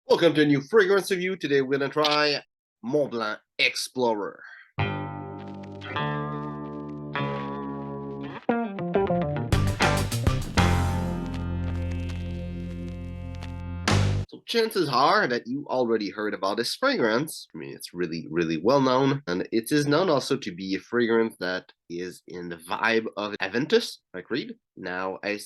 Welcome to a new fragrance review. Today we're gonna try Montblanc Explorer. So chances are that you already heard about this fragrance. I mean, it's really well known, and it is known also to be a fragrance that is in the vibe of Aventus, like Reed. Now, I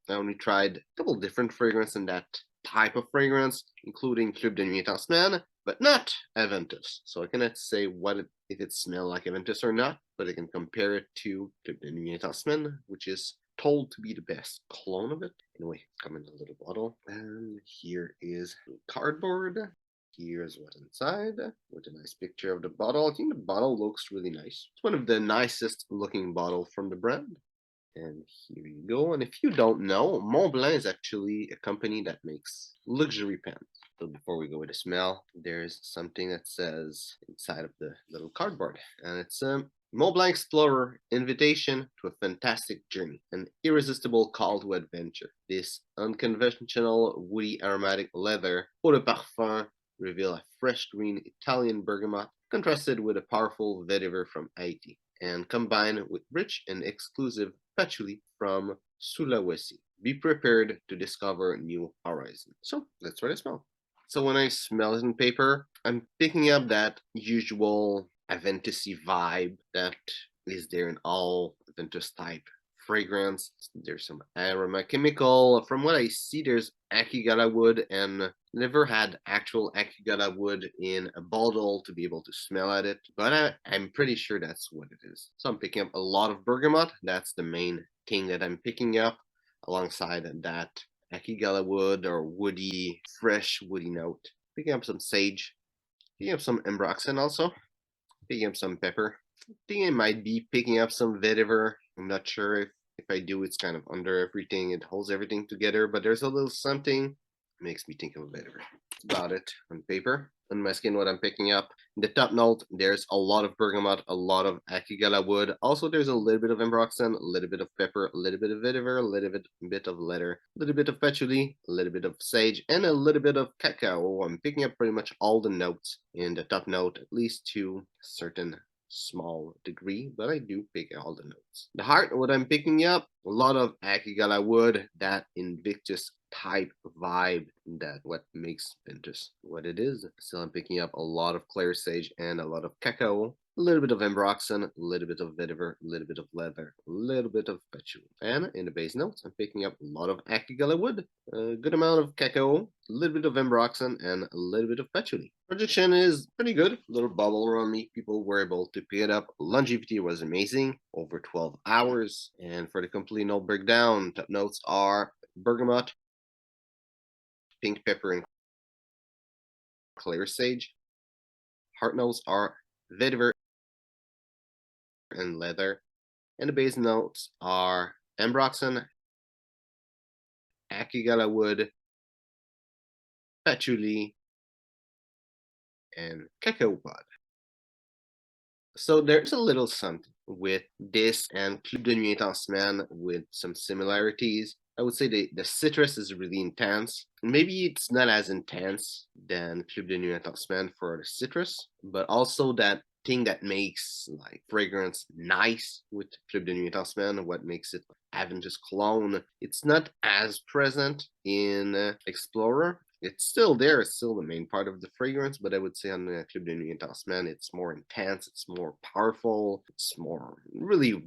only tried a couple different fragrances in that type of fragrance, including Club de Nuit Tasman, but not Aventus. So I cannot say if it smells like Aventus or not, but I can compare it to Club de Nuit Tasman, which is told to be the best clone of it. Anyway, come in a little bottle, and here is cardboard. Here's what's inside with a nice picture of the bottle. I think the bottle looks really nice. It's one of the nicest looking bottles from the brand. And here you go. And if you don't know, Montblanc is actually a company that makes luxury pens. So before we go with the smell, there's something that says inside of the little cardboard, and it's Montblanc Explorer, invitation to a fantastic journey, an irresistible call to adventure. This unconventional, woody, aromatic leather eau de parfum reveal a fresh green Italian bergamot contrasted with a powerful vetiver from Haiti, and combined with rich and exclusive patchouli from Sulawesi. Be prepared to discover new horizons. So let's try to smell. So when I smell it in paper, I'm picking up that usual Aventusy vibe that is there in all Aventus type fragrance. There's some aroma chemical. From what I see, there's Akigala wood, and never had actual Akigala wood in a bottle to be able to smell at it, but I'm pretty sure that's what it is. So I'm picking up a lot of bergamot. That's the main thing that I'm picking up, alongside that Akigala wood or woody, fresh woody note. Picking up some sage, picking up some ambroxan also, picking up some pepper. I think I might be picking up some vetiver. I'm not sure if I do, it's kind of under everything. It holds everything together, but there's a little something that makes me think of vetiver. Got it on paper. On my skin, what I'm picking up. In the top note, there's a lot of bergamot, a lot of Akigala wood. Also, there's a little bit of ambroxan, a little bit of pepper, a little bit of vetiver, a little bit of leather, a little bit of patchouli, a little bit of sage, and a little bit of cacao. I'm picking up pretty much all the notes in the top note, at least to a certain small degree, but I do pick all the notes. The heart, what I'm picking up, a lot of Akigala wood, that Invictus type vibe, that what makes Ventus what it is. So I'm picking up a lot of clear sage and a lot of cacao, a little bit of ambroxan, a little bit of vetiver, a little bit of leather, a little bit of patchouli. And in the base notes, I'm picking up a lot of Akigala wood, a good amount of cacao, a little bit of ambroxan, and a little bit of patchouli. Projection is pretty good. A little bubble around me. People were able to pick it up. Longevity was amazing, over 12 hours. And for the complete note breakdown, top notes are bergamot, pink pepper, and clear sage. Heart notes are vetiver and leather. And the base notes are ambroxan, Akigala wood, patchouli, and cacao pod. So there's a little something with this and Club de Nuit Tasman with some similarities. I would say the citrus is really intense. Maybe it's not as intense than Club de Nuit Tasman for the citrus, but also that thing that makes like fragrance nice with Club de Nuit Tasman, what makes it Aventus cologne, it's not as present in Explorer. It's still there, it's still the main part of the fragrance, but I would say on the Club de Nuit Tasman, it's more intense, it's more powerful, it's more, really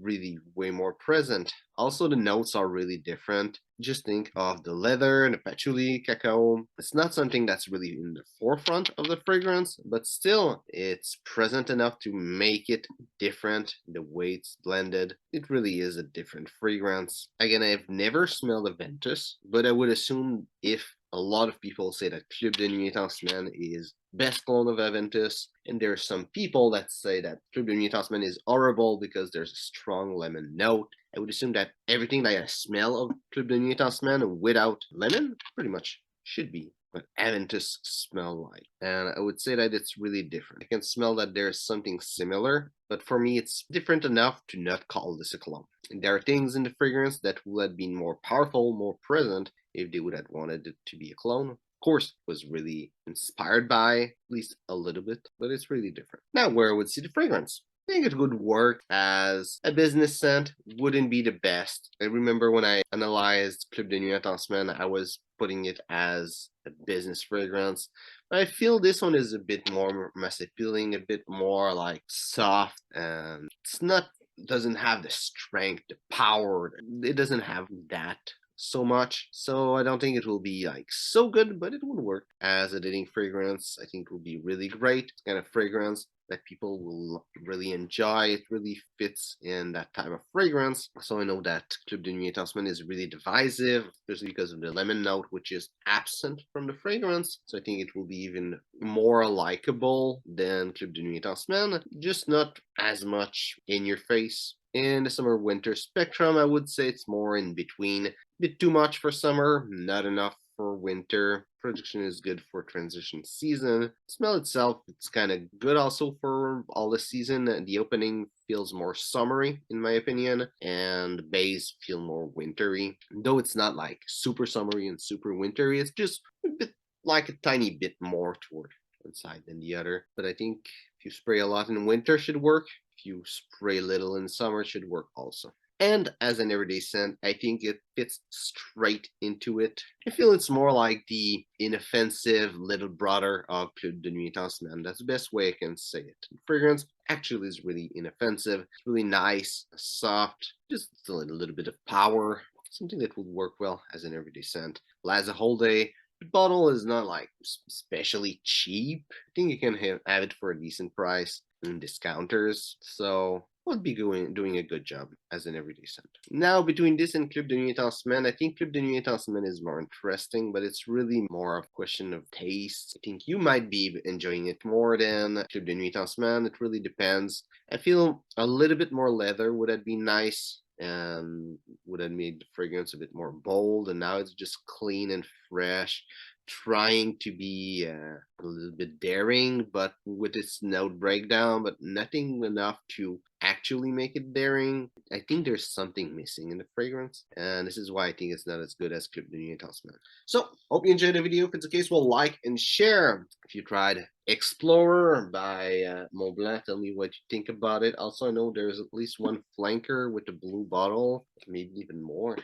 way more present. Also, the notes are really different. Just think of the leather and the patchouli, cacao. It's not something that's really in the forefront of the fragrance, but still, it's present enough to make it different. The way it's blended, it really is a different fragrance. Again, I've never smelled Aventus, but I would assume if a lot of people say that Club de Nuit Tasman is best clone of Aventus, and there are some people that say that Club de Nuit Tasman is horrible because there's a strong lemon note. I would assume that everything that I smell of Club de Nuit Tasman without lemon pretty much should be what Aventus smell like. And I would say that it's really different. I can smell that there's something similar, but for me it's different enough to not call this a clone. And there are things in the fragrance that would have been more powerful, more present if they would have wanted it to be a clone. course, was really inspired by, at least a little bit, but it's really different. Now, where I would see the fragrance. I think it would work as a business scent, wouldn't be the best. I remember when I analyzed Club de Nuit en Semaine, I was putting it as a business fragrance. But I feel this one is a bit more mass appealing, a bit more like soft, and it's not, doesn't have the strength, the power. It doesn't have that so much. So I don't think it will be like so good, but it will work as a dating fragrance. I think it will be really great. It's kind of fragrance that people will really enjoy. It really fits in that type of fragrance. So I know that Club de Nuit Tasman is really divisive, especially because of the lemon note, which is absent from the fragrance. So I think it will be even more likable than Club de Nuit Tasman, just not as much in your face. In the summer winter spectrum, I would say it's more in between. A bit too much for summer, not enough for winter. Production is good for transition season. Smell itself, it's kind of good also for all the season. The opening feels more summery in my opinion, and the base feel more wintry. Though it's not like super summery and super wintry, it's just a bit like a tiny bit more toward one side than the other. But I think if you spray a lot in winter should work. If you spray little in summer should work also. And as an everyday scent, I think it fits straight into it. I feel it's more like the inoffensive little brother of Club de Nuit en Semaine. That's the best way I can say it. The fragrance actually is really inoffensive. It's really nice, soft, just a little bit of power. Something that would work well as an everyday scent. Lasts a whole day. The bottle is not like especially cheap. I think you can have it for a decent price in discounters. So would be doing a good job as an everyday scent. Now, between this and Club de Nuit en Semaine, I think Club de Nuit en Semaine is more interesting, but it's really more of a question of taste. I think you might be enjoying it more than Club de Nuit en Semaine. It really depends. I feel a little bit more leather would that be nice, and would have made the fragrance a bit more bold, and now it's just clean and fresh, trying to be a little bit daring but with its note breakdown, but nothing enough to actually make it daring. I think there's something missing in the fragrance, and this is why I think it's not as good as Club de Nuit en Semaine. So hope you enjoyed the video. If it's the case, well, like and share. If you tried Explorer by Montblanc, tell me what you think about it. Also, I know there's at least one flanker with the blue bottle, maybe even more.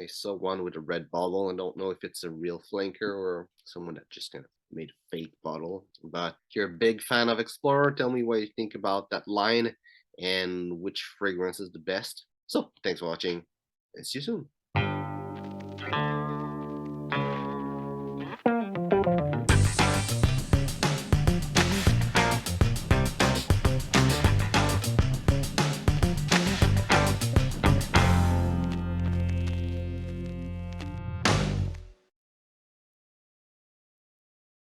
I saw one with a red bottle. I don't know if it's a real flanker or someone that just kind of made a fake bottle. But if you're a big fan of Explorer, tell me what you think about that line and which fragrance is the best. So, thanks for watching, and see you soon.